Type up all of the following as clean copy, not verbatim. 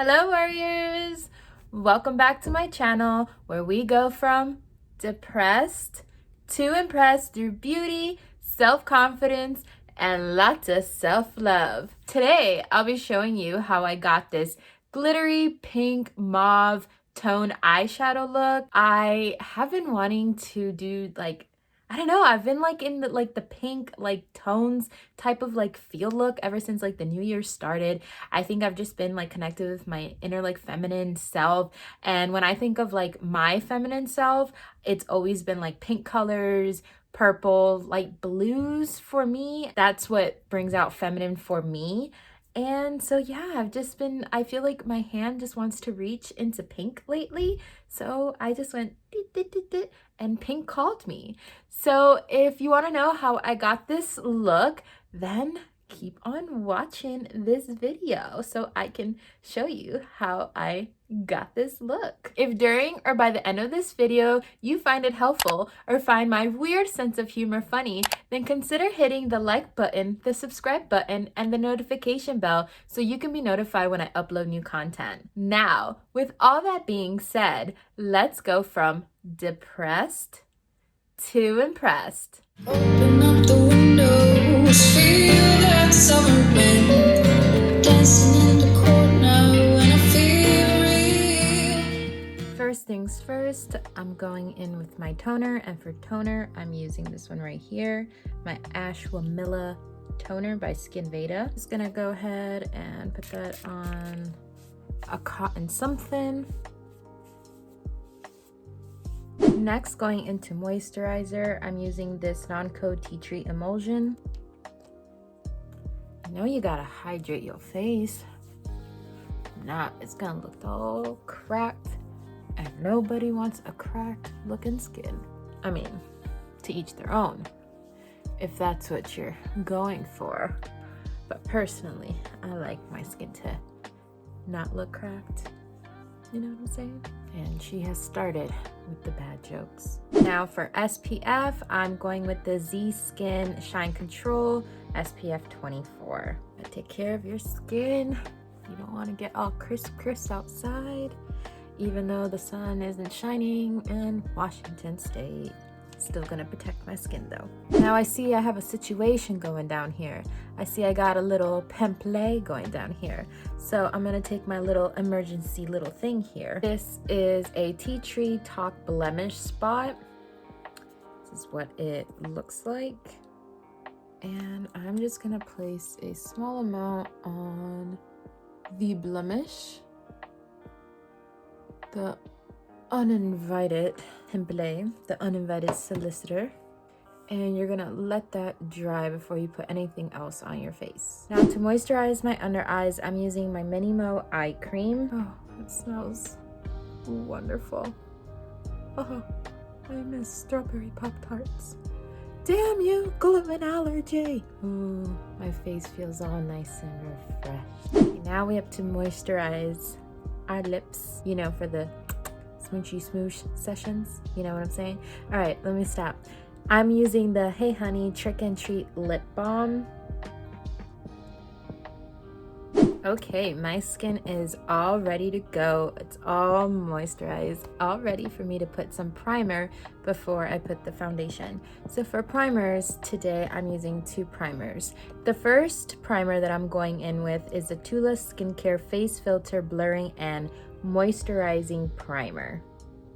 Hello warriors! Welcome back to my channel where we go from depressed to impressed through beauty, self-confidence, and lots of self-love. Today, I'll be showing you how I got this glittery pink mauve tone eyeshadow look. I have been wanting to do I don't know, I've been in the pink tones type of feel look ever since the new year started. I think I've just been connected with my inner feminine self, and when I think of my feminine self, it's always been pink colors, purple, light blues for me. That's what brings out feminine for me. And so yeah, I feel like my hand just wants to reach into pink lately. So I just went and pink called me. So if you want to know how I got this look, then keep on watching this video so I can show you how I got this look. If during or by the end of this video you find it helpful or find my weird sense of humor funny, then consider hitting the like button, the subscribe button, and the notification bell so you can be notified when I upload new content. Now, with all that being said, let's go from depressed to impressed. Open up the windows, feel that summer wind, dancing in the court now, and I feel real. First things first, I'm going in with my toner, and for toner, I'm using this one right here, my Ashwamilla toner by Skin Veda. Just gonna go ahead and put that on a cotton something. Next, going into moisturizer, I'm using this non-code tea tree emulsion. You know you gotta hydrate your face. If not, it's gonna look all cracked, and nobody wants a cracked looking skin. I mean, to each their own, if that's what you're going for. But personally, I like my skin to not look cracked. You know what I'm saying? And she has started with the bad jokes. Now for SPF, I'm going with the Z Skin Shine Control SPF 24. Take care of your skin. You don't want to get all crisp outside, even though the sun isn't shining in Washington State. Still gonna protect my skin though. Now I see I have a situation going down here. I see I got a little pimple going down here. So I'm gonna take my little emergency little thing here. This is a tea tree talk blemish spot. This is what it looks like. And I'm just gonna place a small amount on the blemish. The uninvited pimple, the uninvited solicitor, and you're gonna let that dry before you put anything else on your face. Now to moisturize my under eyes, I'm using my Mini Mo eye cream. Oh, it smells wonderful. Oh, I miss strawberry Pop-Tarts. Damn you, gluten allergy. Ooh, my face feels all nice and refreshed. Now we have to moisturize our lips, you know, for the smoochy smoosh sessions, you know what I'm saying? All right, let me stop. I'm using the Hey Honey Trick and Treat Lip Balm. Okay, my skin is all ready to go. It's all moisturized, all ready for me to put some primer before I put the foundation. So for primers, today I'm using two primers. The first primer that I'm going in with is the TULA Skincare Face Filter Blurring and Moisturizing Primer.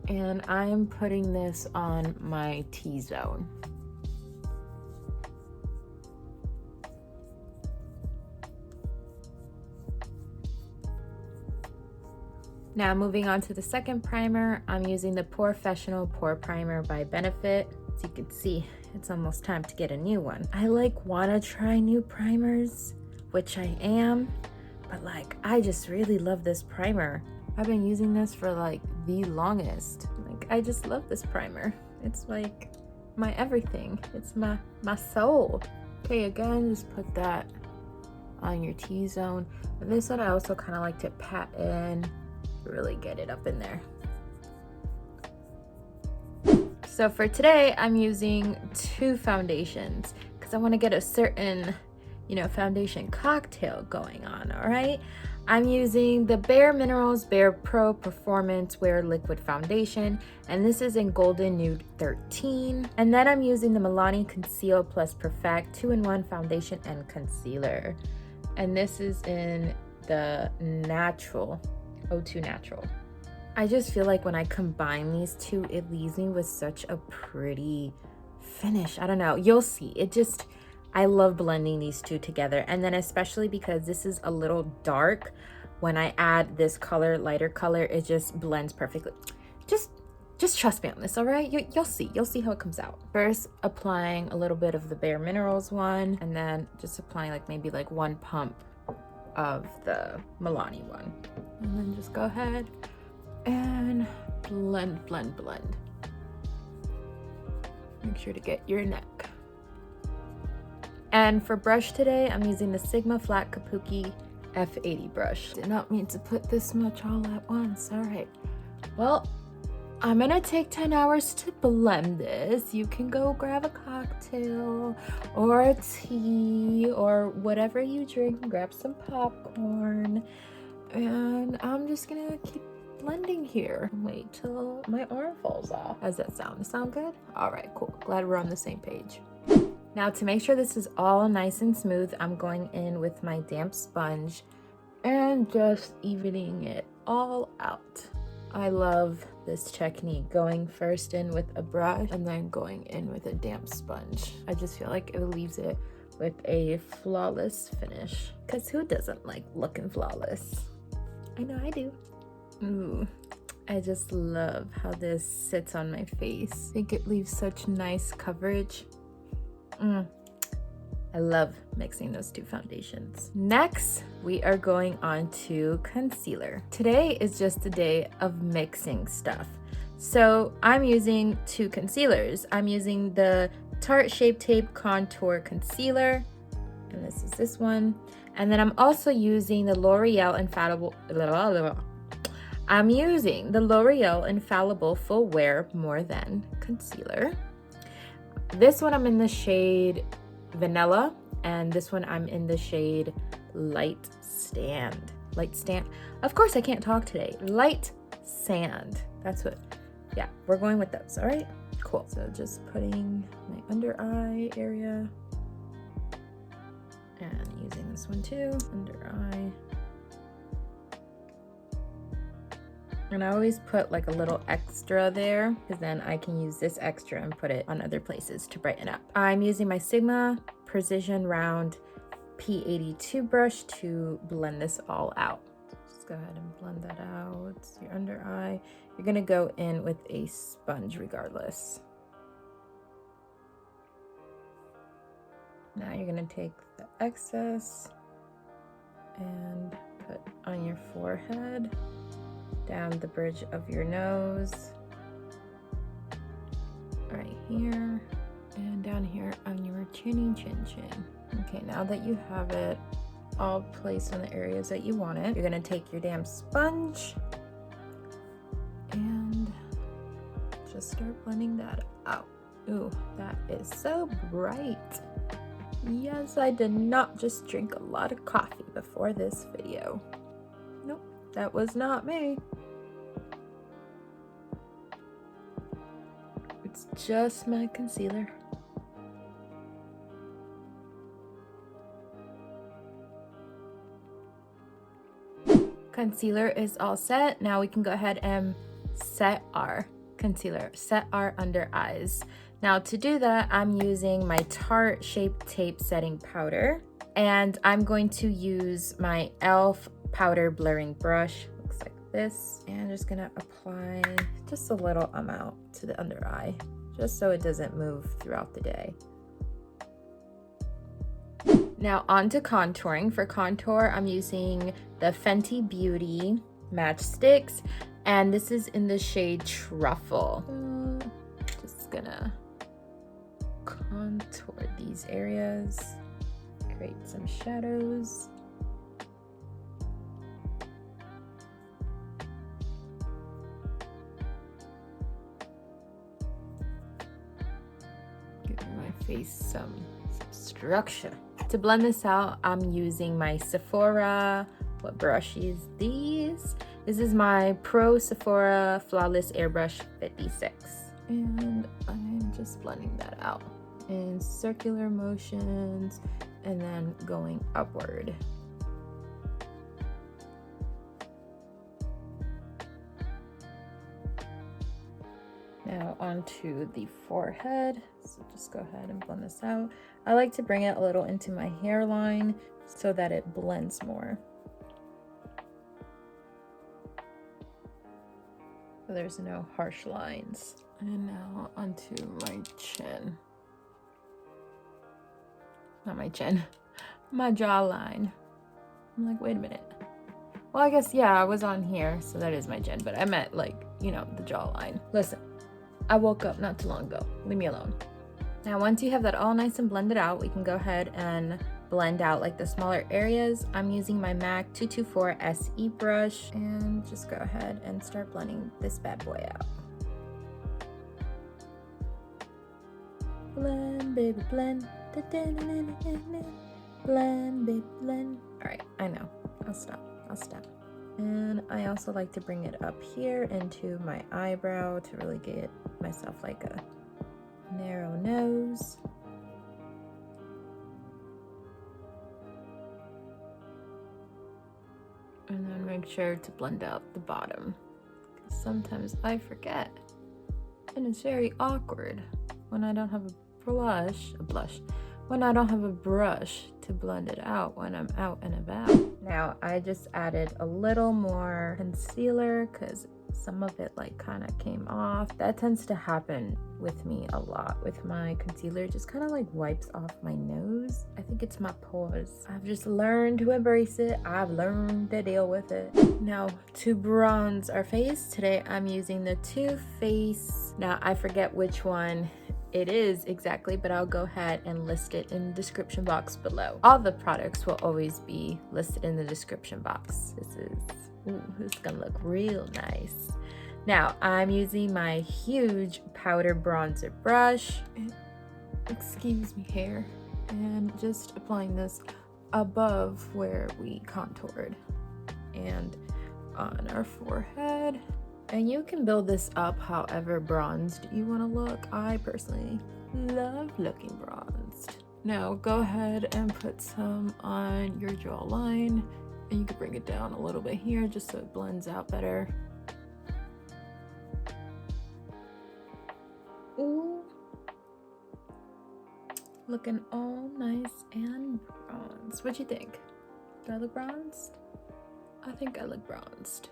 And I'm putting this on my T-zone. Now moving on to the second primer, I'm using the Fessional Pore Primer by Benefit. As you can see, it's almost time to get a new one. I wanna try new primers, which I am, but I just really love this primer. I've been using this for the longest. I just love this primer. It's my everything. It's my soul. Okay, again, just put that on your T-zone. And this one I also kind of like to pat in, really get it up in there. So for today, I'm using two foundations because I want to get a certain, foundation cocktail going on, all right? I'm using the BareMinerals-BarePro Performance Wear Liquid Foundation, and this is in Golden Nude 13. And then I'm using the MILANI-Conceal+Perfect 2-in-1 Foundation and Concealer. And this is in the Natural, O2 Natural. I just feel like when I combine these two, it leaves me with such a pretty finish. I don't know, you'll see. I love blending these two together, and then especially because this is a little dark, when I add this color, lighter color, it just blends perfectly. Just trust me on this, all right? You'll see how it comes out. First, applying a little bit of the Bare Minerals one, and then just applying maybe one pump of the Milani one. And then just go ahead and blend. Make sure to get your neck. And for brush today, I'm using the Sigma Flat Kabuki F80 brush. Did not mean to put this much all at once. All right. Well, I'm gonna take 10 hours to blend this. You can go grab a cocktail or a tea or whatever you drink. Grab some popcorn. And I'm just gonna keep blending here. Wait till my arm falls off. How does that sound? Sound good? All right, cool. Glad we're on the same page. Now, to make sure this is all nice and smooth, I'm going in with my damp sponge and just evening it all out. I love this technique, going first in with a brush and then going in with a damp sponge. I just feel like it leaves it with a flawless finish. Because who doesn't like looking flawless? I know I do. Ooh. I just love how this sits on my face. I think it leaves such nice coverage. I love mixing those two foundations. Next, we are going on to concealer. Today is just a day of mixing stuff. So I'm using two concealers. I'm using the Tarte-Shape Tape Contour Concealer, and this is this one. And then I'm also using the L'Oreal Infallible Full Wear More Than Concealer. This one I'm in the shade Vanilla, and this one I'm in the shade Light Sand. Of course I can't talk today. Light Sand. That's what, yeah, we're going with those, all right? Cool. So just putting my under eye area and using this one too, under eye. And I always put a little extra there, because then I can use this extra and put it on other places to brighten up. I'm using my Sigma Precision Round P82 brush to blend this all out. Just go ahead and blend that out. It's your under eye. You're gonna go in with a sponge regardless. Now you're gonna take the excess and put on your forehead, down the bridge of your nose, right here, and down here on your chin. Okay, now that you have it all placed in the areas that you want it, you're gonna take your damn sponge and just start blending that out. Ooh, that is so bright. Yes, I did not just drink a lot of coffee before this video. Nope, that was not me. It's just my concealer. Concealer is all set. Now we can go ahead and set our concealer, set our under eyes. Now to do that, I'm using my Tarte-Shape Tape Setting Powder, and I'm going to use my e.l.f. powder blurring brush. Looks like this, and I'm just gonna apply just a little amount to the under eye, just so it doesn't move throughout the day. Now on to contouring. For contour, I'm using the Fenty Beauty Match Stix, and this is in the shade Truffle. Just gonna contour these areas, create some shadows. Giving my face some structure. To blend this out, I'm using my Sephora What brush is these? This is my Pro Sephora Flawless Airbrush 56. And I'm just blending that out in circular motions and then going upward. Now onto the forehead. So just go ahead and blend this out. I like to bring it a little into my hairline so that it blends more. So there's no harsh lines. And now onto my chin. Not my chin, my jawline. I'm like, wait a minute. Well, I guess, yeah, I was on here, so that is my chin, but I meant like, you know, the jawline. Listen, I woke up not too long ago. Leave me alone. Now, once you have that all nice and blended out, we can go ahead and blend out like the smaller areas. I'm using my MAC 224 SE brush and just go ahead and start blending this bad boy out. Blend, baby, blend. Blend, baby, blend. All right, I know. I'll stop. And I also like to bring it up here into my eyebrow to really get myself like a narrow nose. And then make sure to blend out the bottom, because sometimes I forget and it's very awkward when I don't have when I don't have a brush to blend it out when I'm out and about. Now I just added a little more concealer because some of it like kind of came off. That tends to happen with me a lot with my concealer. Just kind of like wipes off my nose. I think it's my pores. I've just learned to embrace it. I've learned to deal with it. Now to bronze our face, today I'm using the Too Faced. Now I forget which one it is exactly, but I'll go ahead and list it in the description box below. All the products will always be listed in the description box. This is gonna look real nice. Now I'm using my huge powder bronzer brush. Excuse me, hair. And just applying this above where we contoured and on our forehead. And you can build this up however bronzed you want to look. I personally love looking bronzed. Now go ahead and put some on your jawline, and you can bring it down a little bit here just so it blends out better. Ooh, looking all nice and bronzed. What'd you think? Do I look bronzed? I think I look bronzed.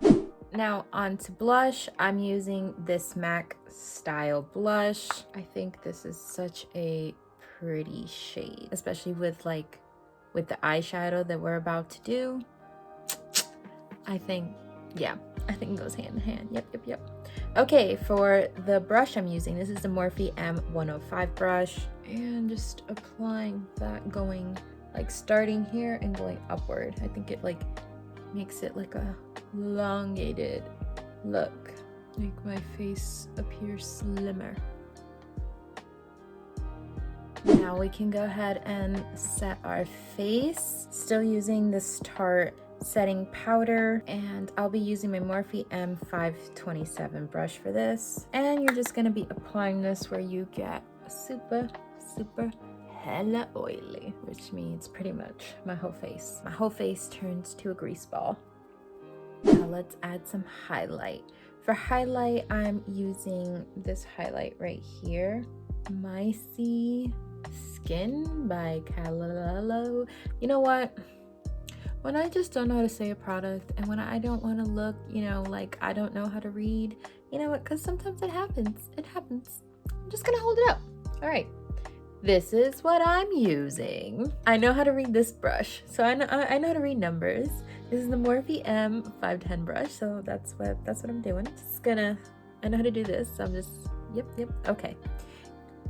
Now on to blush. I'm using this M.A.C-Style blush. I think this is such a pretty shade, especially with the eyeshadow that we're about to do. I think it goes hand in hand. Yep. Okay, for the brush I'm using, this is the Morphe M105 brush, and just applying that, going like starting here and going upward. I think it like makes it like a elongated look, make my face appear slimmer. Now we can go ahead and set our face, still using this Tarte setting powder, and I'll be using my Morphe M527 brush for this. And you're just going to be applying this where you get super hella oily, which means pretty much my whole face turns to a grease ball. Now let's add some highlight. For highlight, I'm using this highlight right here, Myse Skin by KALEIDO. You know what? When I just don't know how to say a product, and when I don't want to look, you know, like I don't know how to read, you know what? Because sometimes it happens. I'm just gonna hold it up. All right. This is what I'm using. I know how to read this brush, so I know how to read numbers. This is the Morphe M510 brush, so that's what I'm doing. I know how to do this, so I'm just, yep, okay.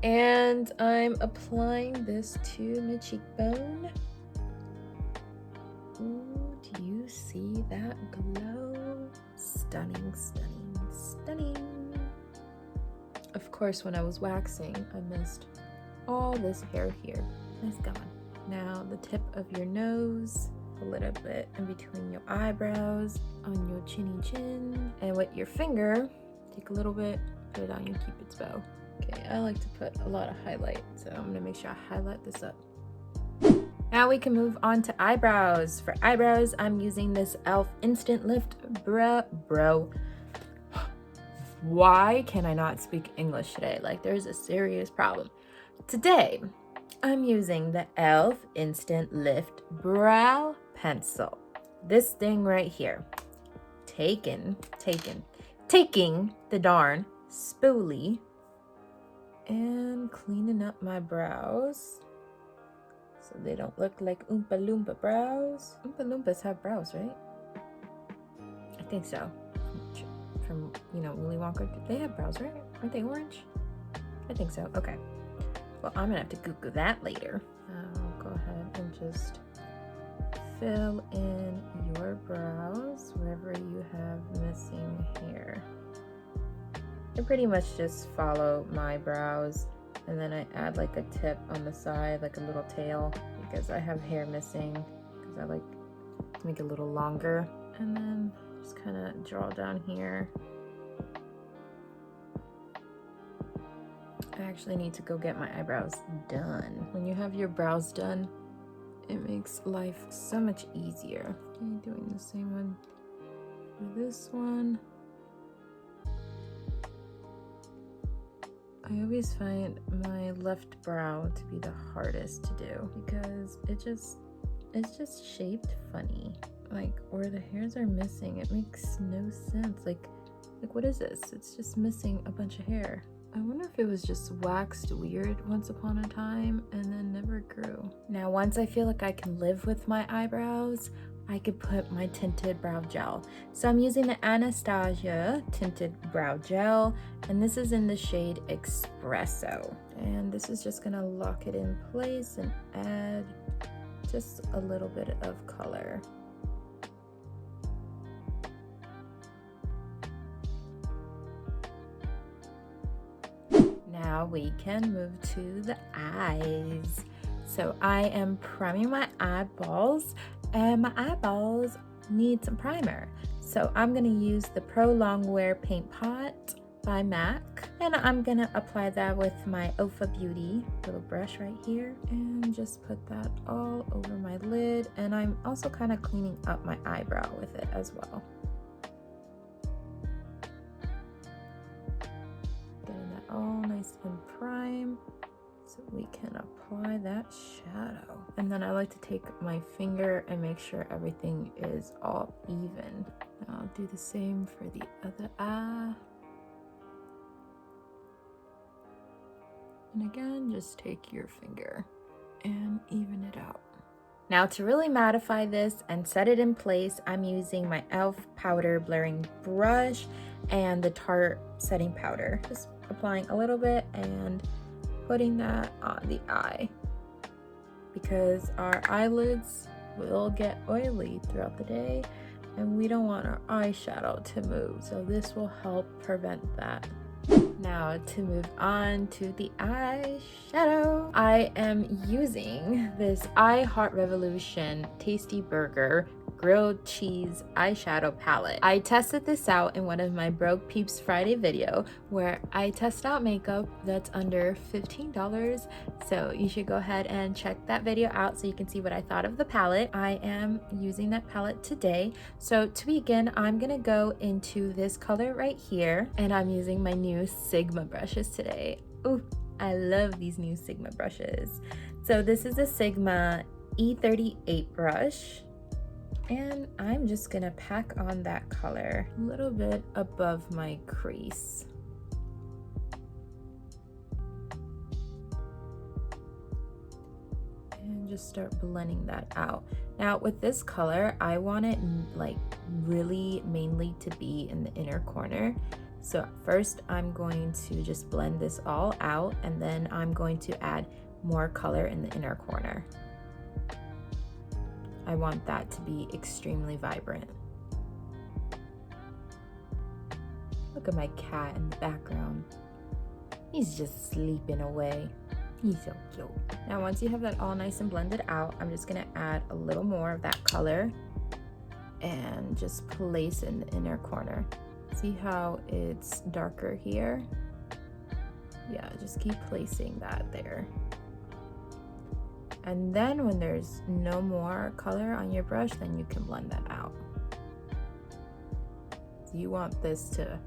And I'm applying this to my cheekbone. Ooh, do you see that glow? Stunning. Of course, when I was waxing, I missed all this hair here. It's gone. Now the tip of your nose, a little bit in between your eyebrows, on your chinny chin, and with your finger, take a little bit, put it on your Cupid's bow. Okay, I like to put a lot of highlight, so I'm gonna make sure I highlight this up. Now we can move on to eyebrows. For eyebrows, I'm using this e.l.f. Instant Lift Bro. Why can I not speak English today? Like, there's a serious problem. Today, I'm using the e.l.f. Instant Lift Brow Pencil. This thing right here. Taking the darn spoolie and cleaning up my brows so they don't look like Oompa Loompa brows. Oompa Loompas have brows, right? I think so. From, you know, Willy Wonka, they have brows, right? Aren't they orange? I think so. Okay. Well, I'm gonna have to Google that later. I'll go ahead and just fill in your brows wherever you have missing hair. I pretty much just follow my brows, and then I add like a tip on the side, like a little tail, because I have hair missing, because I like to make it a little longer. And then just kind of draw down here. I actually need to go get my eyebrows done. When you have your brows done, it makes life so much easier. Okay, doing the same one for this one. I always find my left brow to be the hardest to do because it's just shaped funny. Like, where the hairs are missing, it makes no sense. Like what is this? It's just missing a bunch of hair. I wonder if it was just waxed weird once upon a time and then never grew. Now, once I feel like I can live with my eyebrows, I could put my tinted brow gel. So I'm using the Anastasia tinted brow gel, and this is in the shade Espresso. And this is just gonna lock it in place and add just a little bit of color. Now we can move to the eyes. So I am priming my eyeballs, and my eyeballs need some primer. So I'm gonna use the Pro Longwear Paint Pot by MAC, and I'm gonna apply that with my Ofa Beauty little brush right here, and just put that all over my lid. And I'm also kind of cleaning up my eyebrow with it as well. Getting that all nice and prime so we can apply that shadow. And then I like to take my finger and make sure everything is all even. Now I'll do the same for the other eye. And again, just take your finger and even it out. Now to really mattify this and set it in place, I'm using my e.l.f. powder blurring brush and the Tarte setting powder. Just applying a little bit and putting that on the eye, because our eyelids will get oily throughout the day and we don't want our eyeshadow to move, so this will help prevent that. Now to move on to the eyeshadow, I am using this I Heart Revolution Tasty Burger grilled cheese eyeshadow palette. I tested this out in one of my Broke Peeps Friday video where I test out makeup that's under $15, so you should go ahead and check that video out so you can see what I thought of the palette. I am using that palette today. So to begin, I'm gonna go into this color right here, and I'm using my new Sigma brushes today. Ooh, I love these new Sigma brushes. So this is a Sigma E38 brush, and I'm just gonna pack on that color a little bit above my crease. And just start blending that out. Now with this color, I want it like really mainly to be in the inner corner. So first I'm going to just blend this all out, and then I'm going to add more color in the inner corner. I want that to be extremely vibrant. Look at my cat in the background. He's just sleeping away. He's so cute. Now once you have that all nice and blended out, I'm just gonna add a little more of that color and just place in the inner corner. See how it's darker here? Yeah, just keep placing that there. And then when there's no more color on your brush, then you can blend that out. You want this to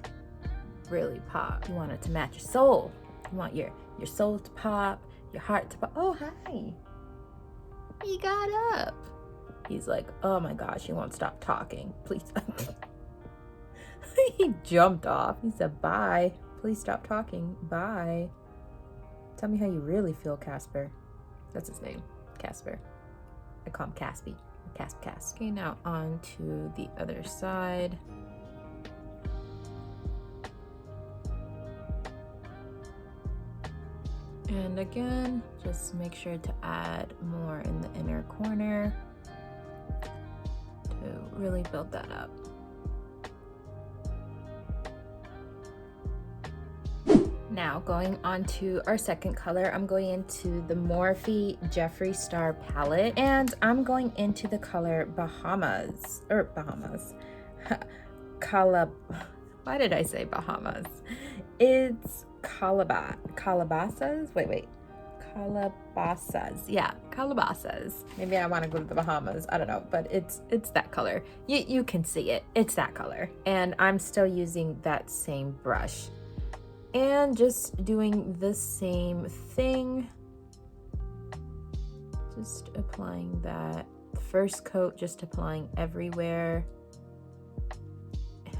really pop. You want it to match your soul. You want your soul to pop, your heart to pop. Oh, hi. He got up. He's like, oh my gosh, he won't stop talking. Please. He jumped off. He said, bye. Please stop talking. Bye. Tell me how you really feel, Casper. That's his name, Casper. I call him Caspy. Casp. Okay, now on to the other side. And again, just make sure to add more in the inner corner to really build that up. Now going on to our second color, I'm going into the Morphe Jeffree Star palette, and I'm going into the color Bahamas. Why did I say Bahamas? It's calabasas. Calabasas. Yeah, calabasas. Maybe I want to go to the Bahamas. I don't know, but it's that color. You can see it. It's that color. And I'm still using that same brush. And just doing the same thing. Just applying that first coat, just applying everywhere.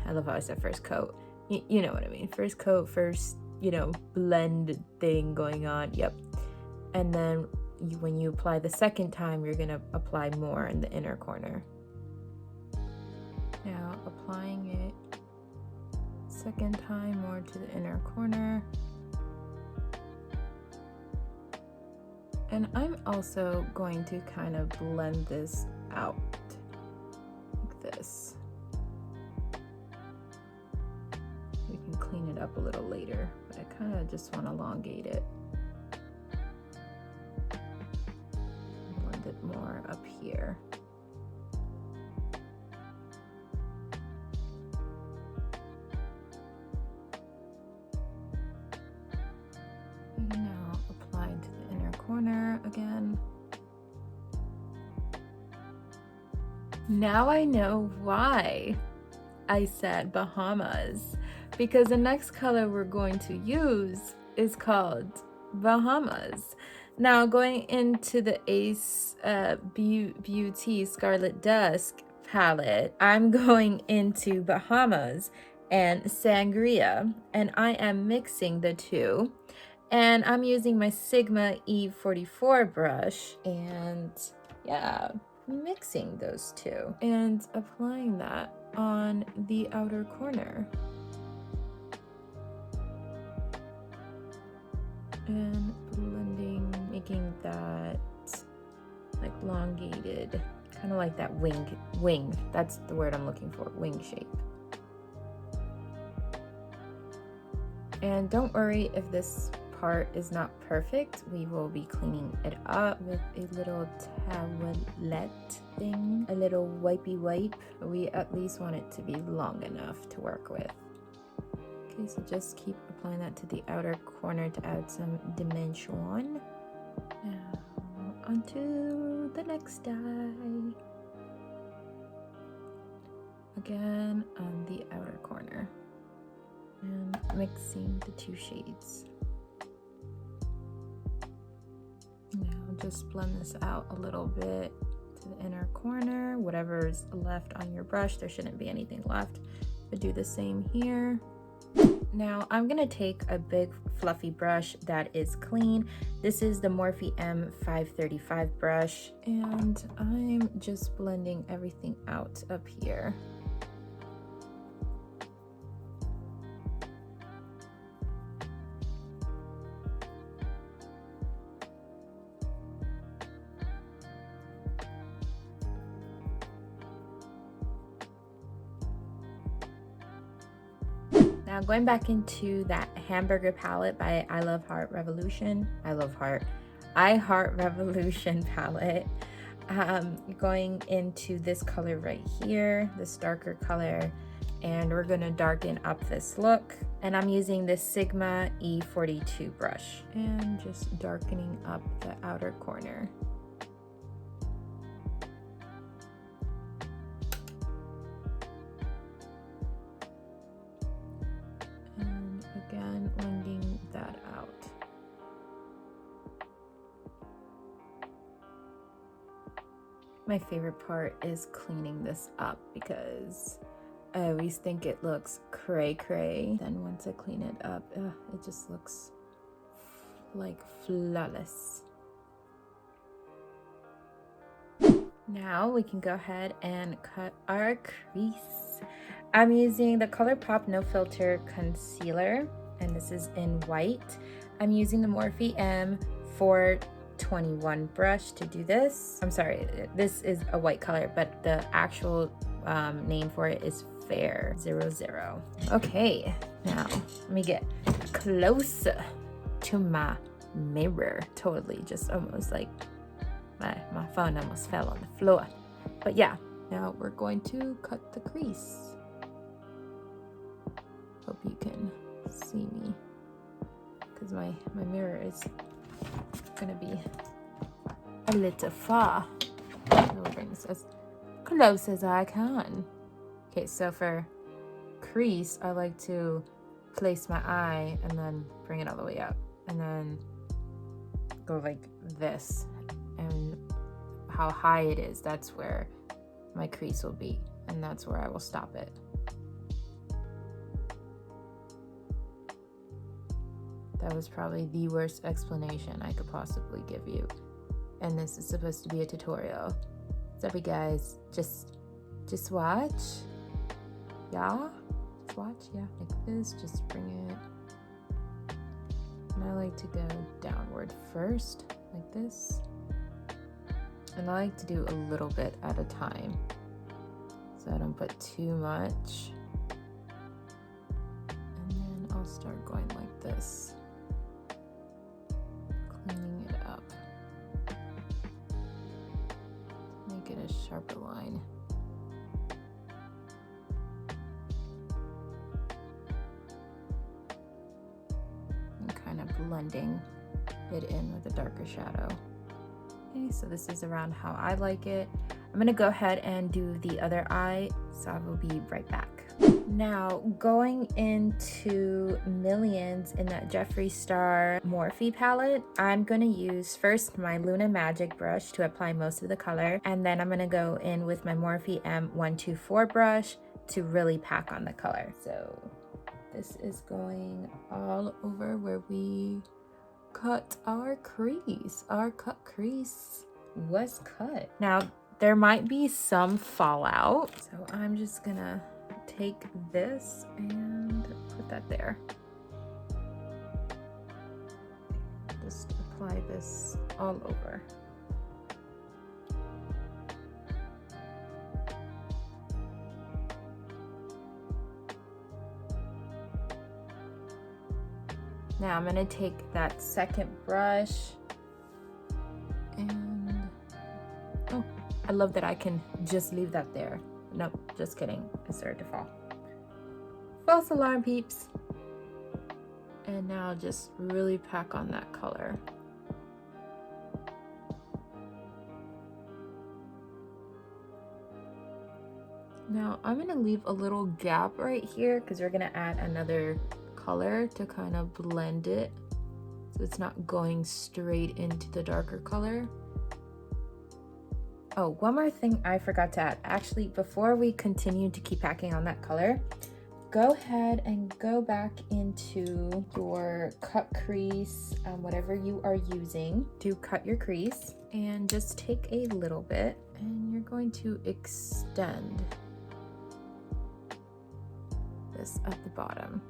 I love how I said first coat. You know what I mean. First coat, first, blend thing going on. Yep. And then when you apply the second time, you're gonna apply more in the inner corner. Now applying it second time more to the inner corner. And I'm also going to kind of blend this out like this. We can clean it up a little later, but I kind of just want to elongate it. Blend it more up here. Now apply to the inner corner again. Now I know why I said Bahamas, because the next color we're going to use is called Bahamas. Now going into the Ace Beauty Scarlet Dusk palette, I'm going into Bahamas and Sangria, and I am mixing the two. And I'm using my Sigma E44 brush, and yeah, mixing those two and applying that on the outer corner. And blending, making that like elongated, kind of like that wing. That's the word I'm looking for, wing shape. And don't worry if this part is not perfect. We will be cleaning it up with a little towelette thing, a little wipey wipe. We at least want it to be long enough to work with. Okay, so just keep applying that to the outer corner to add some dimension. Now onto the next eye. Again on the outer corner. And mixing the two shades. Now just blend this out a little bit to the inner corner. Whatever's left on your brush, there shouldn't be anything left, but do the same here. Now I'm gonna take a big fluffy brush that is clean. This is the Morphe M535 brush, and I'm just blending everything out up here. Now going back into that hamburger palette by I Heart Revolution palette. Going into this color right here, this darker color, and we're gonna darken up this look. And I'm using this Sigma E42 brush and just darkening up the outer corner. And again, blending that out. My favorite part is cleaning this up because I always think it looks cray. Then once I clean it up, it just looks like flawless. Now we can go ahead and cut our crease. I'm using the ColourPop No Filter Concealer, and this is in white. I'm using the Morphe M421 brush to do this. I'm sorry, this is a white color, but the actual name for it is Fair 00. Okay, now let me get closer to my mirror. Totally, just almost like my phone almost fell on the floor. But yeah, now we're going to cut the crease. Hope you can see me because my mirror is gonna be a little far. I'll bring this as close as I can. Okay, so for crease, I like to place my eye and then bring it all the way up and then go like this. And how high it is, that's where my crease will be, and that's where I will stop it. That was probably the worst explanation I could possibly give you. And this is supposed to be a tutorial. Sorry guys, just watch. Yeah? Just watch, yeah. Like this, just bring it. And I like to go downward first, like this. And I like to do a little bit at a time, so I don't put too much. And then I'll start going like this, cleaning it up. Make it a sharper line. And kind of blending it in with a darker shadow. Okay, so this is around how I like it. I'm gonna go ahead and do the other eye, so I will be right back. Now, going into Millions in that Jeffree Star Morphe palette, I'm gonna use first my Luna Magic brush to apply most of the color, and then I'm gonna go in with my Morphe M124 brush to really pack on the color. So this is going all over where we cut our crease. Our cut crease was cut. Now there might be some fallout, so I'm just gonna take this and put that there. Just apply this all over. Now I'm gonna take that second brush and, oh, I love that I can just leave that there. Nope, just kidding, it started to fall. False alarm, peeps. And now just really pack on that color. Now I'm gonna leave a little gap right here because we're gonna add another color to kind of blend it so it's not going straight into the darker color. Oh, one more thing I forgot to add. Actually, before we continue to keep packing on that color, go ahead and go back into your cut crease, whatever you are using to cut your crease, and just take a little bit and you're going to extend this at the bottom.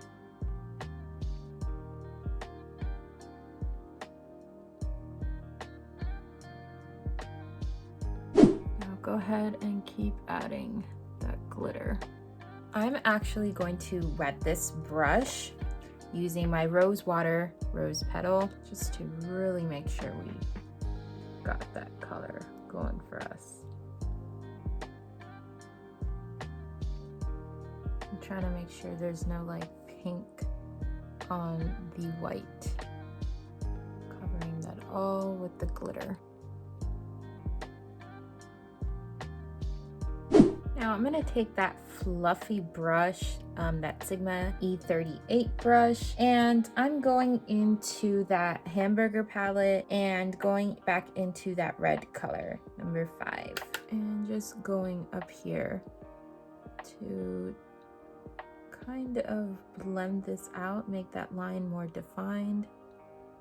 Go ahead and keep adding that glitter. I'm actually going to wet this brush using my rosewater rose petal just to really make sure we got that color going for us. I'm trying to make sure there's no like pink on the white, covering that all with the glitter. Now I'm gonna take that fluffy brush, that Sigma E38 brush, and I'm going into that hamburger palette and going back into that red color, number 5, and just going up here to kind of blend this out, make that line more defined,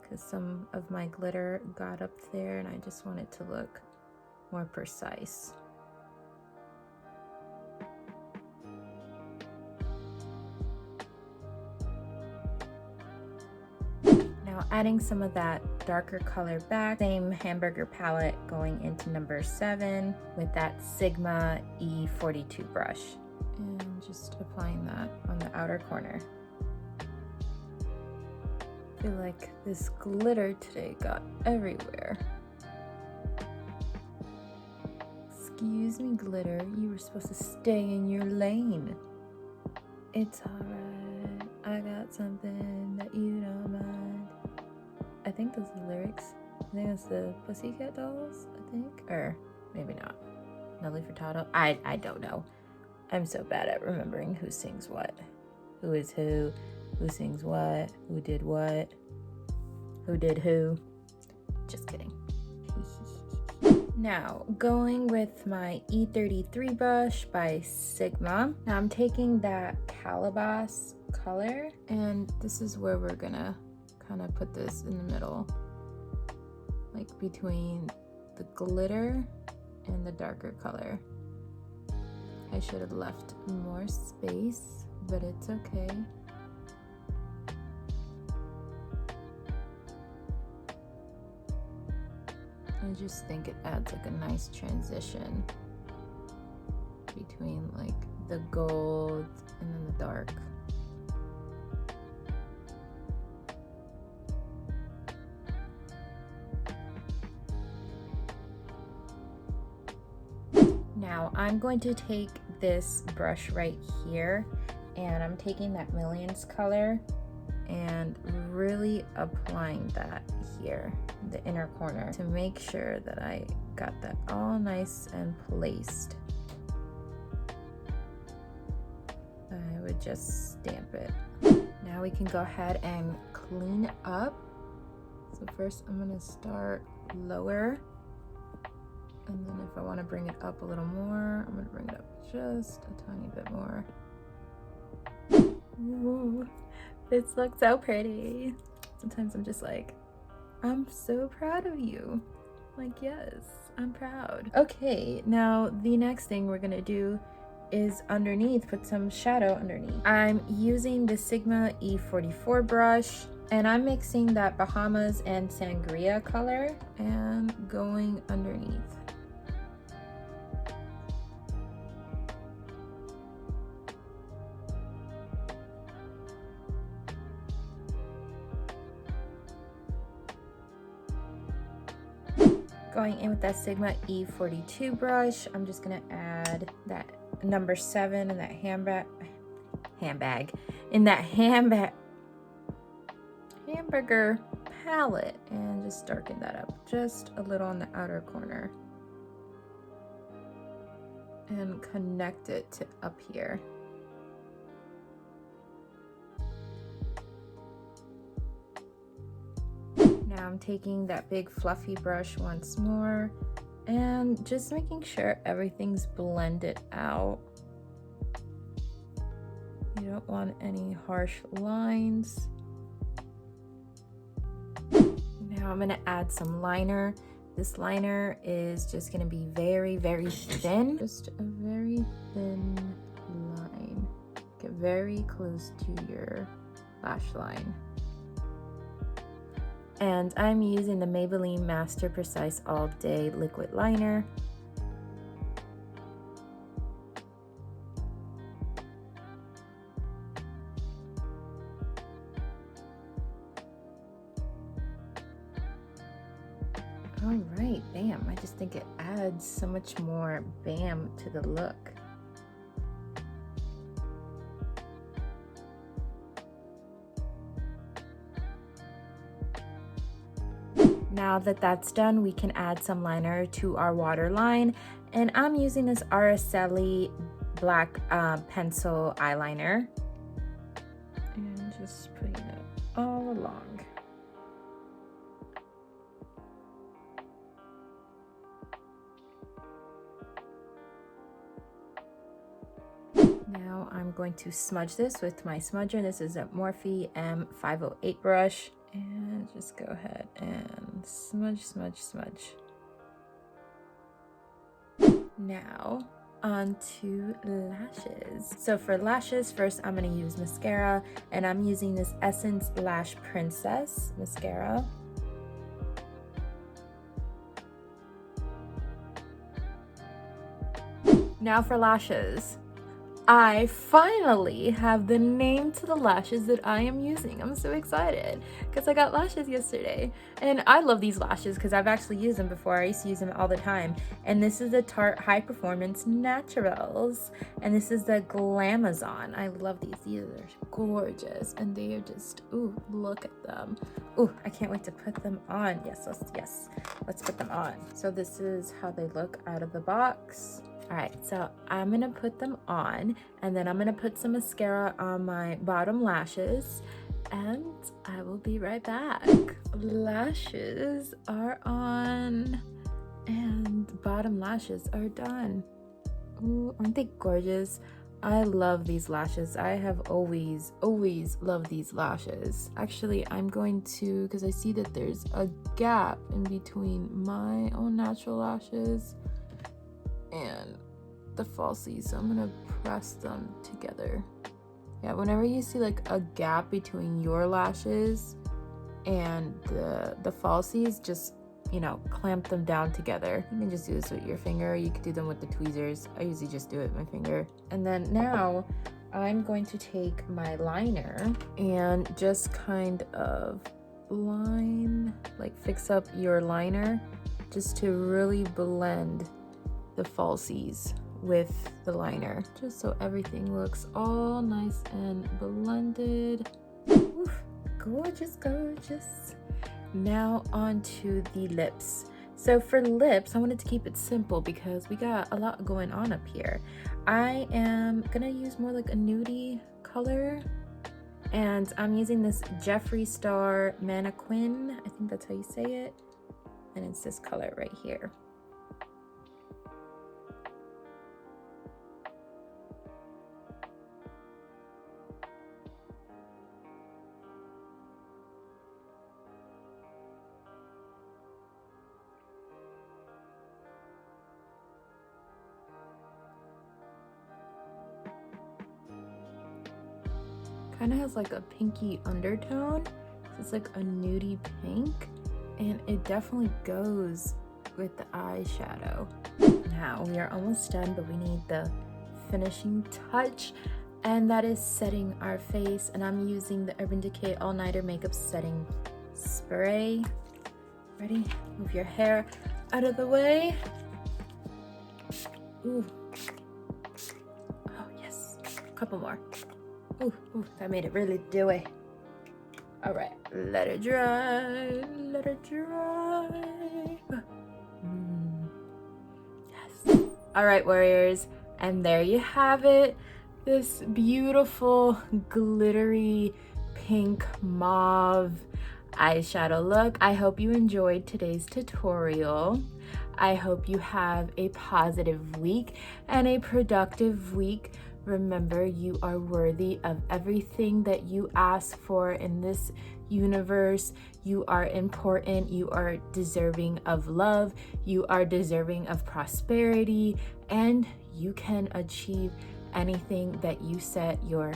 because some of my glitter got up there and I just want it to look more precise. Now adding some of that darker color back, same hamburger palette, going into number 7 with that Sigma E42 brush, and just applying that on the outer corner. I feel like this glitter today got everywhere. Excuse me, glitter, you were supposed to stay in your lane. It's alright, I got something that you don't mind. I think those are the lyrics. I think that's the Pussycat Dolls, I think. Or maybe not. Nelly Furtado? I don't know. I'm so bad at remembering who sings what. Who is who sings what, who did who. Just kidding. Now, going with my E33 brush by Sigma. Now I'm taking that Calabash color, and this is where we're gonna kind of put this in the middle, like between the glitter and the darker color. I should have left more space, but it's okay. I just think it adds like a nice transition between like the gold and then the dark. Now I'm going to take this brush right here, and I'm taking that Millions color and really applying that here, the inner corner, to make sure that I got that all nice and placed. I would just stamp it. Now we can go ahead and clean up. So first I'm gonna start lower, and then if I want to bring it up a little more, I'm gonna bring it up just a tiny bit more. Ooh, this looks so pretty. Sometimes I'm just like, I'm so proud of you. Like, yes, I'm proud. Okay, now the next thing we're gonna do is underneath, put some shadow underneath. I'm using the Sigma E44 brush, and I'm mixing that Bahamas and Sangria color and going underneath. Going in with that Sigma E42 brush, I'm just gonna add that number 7 in that hamburger palette, and just darken that up just a little on the outer corner and connect it to up here. Now I'm taking that big fluffy brush once more and just making sure everything's blended out. You don't want any harsh lines. Now I'm gonna add some liner. This liner is just gonna be very, very thin. Just a very thin line. Get very close to your lash line. And I'm using the Maybelline Master Precise All Day Liquid Liner. All right, bam. I just think it adds so much more bam to the look. Now that that's done, we can add some liner to our waterline, and I'm using this ARACELI black pencil eyeliner and just putting it all along. Now I'm going to smudge this with my smudger. This is a Morphe M508 brush. And just go ahead and smudge, smudge, smudge. Now onto lashes. So for lashes, first I'm going to use mascara, and I'm using this Essence Lash Princess mascara. Now for lashes. I finally have the name to the lashes that I am using. I'm so excited because I got lashes yesterday, and I love these lashes because I've actually used them before. I used to use them all the time, and this is the Tarte High Performance Naturals, and this is the Glamazon. I love these. These are gorgeous, and they are just, ooh, look at them. Ooh, I can't wait to put them on. Yes, let's put them on. So this is how they look out of the box. All right, so I'm gonna put them on, and then I'm gonna put some mascara on my bottom lashes, and I will be right back. Lashes are on, and bottom lashes are done. Ooh, aren't they gorgeous? I love these lashes. I have always loved these lashes. Actually, I'm going to, because I see that there's a gap in between my own natural lashes and the falsies, so I'm gonna press them together. Yeah, whenever you see like a gap between your lashes and the falsies, just, you know, clamp them down together. You can just do this with your finger, you could do them with the tweezers. I usually just do it with my finger. And then now I'm going to take my liner and just kind of line, like fix up your liner just to really blend the falsies with the liner, just so everything looks all nice and blended. Oof, gorgeous, gorgeous. Now onto the lips. So for lips, I wanted to keep it simple because we got a lot going on up here. I am gonna use more like a nudie color, and I'm using this Jeffree Star Mannequin, I think that's how you say it, and it's this color right here. Kind of has like a pinky undertone, so it's like a nudie pink, and it definitely goes with the eyeshadow. Now we are almost done, but we need the finishing touch, and that is setting our face, and I'm using the Urban Decay All Nighter Makeup Setting Spray. Ready? Move your hair out of the way. Ooh. Oh yes, a couple more. Ooh, ooh, that made it really dewy. All right, let it dry, let it dry. Yes. All right, warriors, and there you have it. This beautiful glittery pink mauve eyeshadow look. I hope you enjoyed today's tutorial. I hope you have a positive week and a productive week. Remember, you are worthy of everything that you ask for in this universe. You are important. You are deserving of love. You are deserving of prosperity, and you can achieve anything that you set your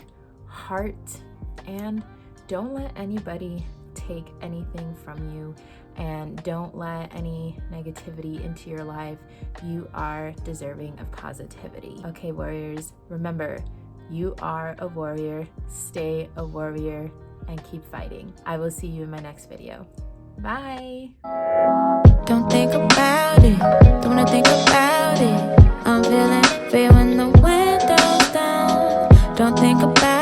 heart. And don't let anybody take anything from you, and don't let any negativity into your life. You are deserving of positivity. Okay, warriors, remember, you are a warrior. Stay a warrior and keep fighting. I will see you in my next video. Bye. Don't think about it, don't wanna think about it. I'm feeling free when the window's down. Don't think about